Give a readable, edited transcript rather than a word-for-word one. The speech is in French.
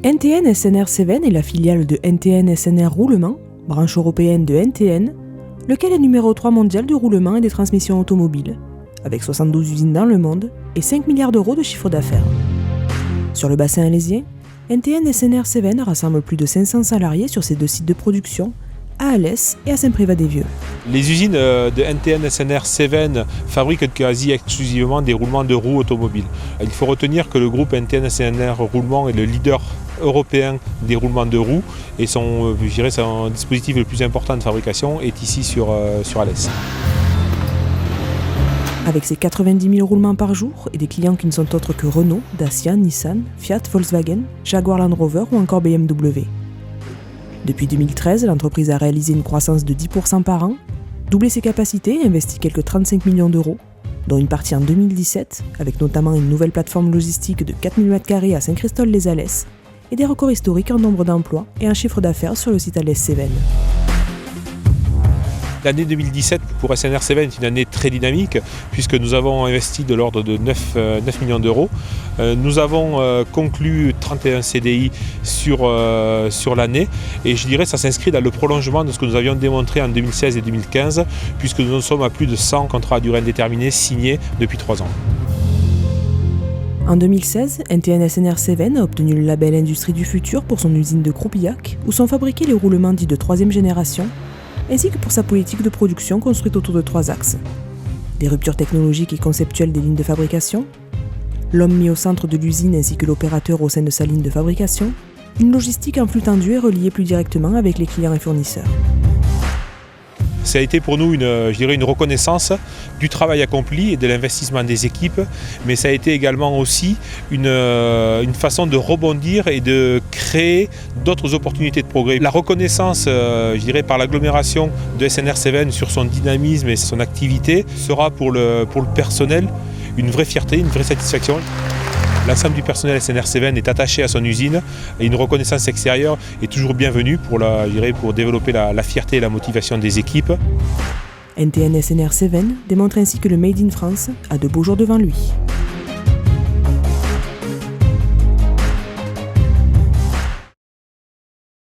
NTN SNR Seven est la filiale de NTN SNR Roulement, branche européenne de NTN, lequel est numéro 3 mondial du roulement et des transmissions automobiles, avec 72 usines dans le monde et 5 milliards d'euros de chiffre d'affaires. Sur le bassin alésien, NTN SNR Seven rassemble plus de 500 salariés sur ses 2 sites de production, à Alès et à Saint-Privat-des-Vieux. Les usines de NTN SNR Seven fabriquent quasi exclusivement des roulements de roues automobiles. Il faut retenir que le groupe NTN SNR Roulement est le leader européen des roulements de roues et son dispositif le plus important de fabrication est ici sur Alès. Avec ses 90 000 roulements par jour et des clients qui ne sont autres que Renault, Dacia, Nissan, Fiat, Volkswagen, Jaguar Land Rover ou encore BMW. Depuis 2013, l'entreprise a réalisé une croissance de 10% par an, doublé ses capacités et investi quelques 35 millions d'euros, dont une partie en 2017, avec notamment une nouvelle plateforme logistique de 4000 m² à Saint-Christol-les-Alès et des records historiques en nombre d'emplois et un chiffre d'affaires sur le site Alès-Cévennes. L'année 2017 pour SNR Seven est une année très dynamique puisque nous avons investi de l'ordre de 9 millions d'euros. Nous avons conclu 31 CDI sur l'année et je dirais que ça s'inscrit dans le prolongement de ce que nous avions démontré en 2016 et 2015 puisque nous en sommes à plus de 100 contrats à durée indéterminée signés depuis 3 ans. En 2016, NTN SNR Seven a obtenu le label Industrie du futur pour son usine de Croupillac où sont fabriqués les roulements dits de 3e génération, ainsi que pour sa politique de production construite autour de 3 axes. Des ruptures technologiques et conceptuelles des lignes de fabrication, l'homme mis au centre de l'usine ainsi que l'opérateur au sein de sa ligne de fabrication, une logistique en flux tendu et reliée plus directement avec les clients et fournisseurs. Ça a été pour nous une reconnaissance du travail accompli et de l'investissement des équipes, mais ça a été également aussi une façon de rebondir et de créer d'autres opportunités de progrès. La reconnaissance, par l'agglomération de SNR Seven sur son dynamisme et son activité sera pour le personnel une vraie fierté, une vraie satisfaction. L'ensemble du personnel SNR Seven est attaché à son usine et une reconnaissance extérieure est toujours bienvenue pour développer la fierté et la motivation des équipes. NTN SNR Seven démontre ainsi que le Made in France a de beaux jours devant lui.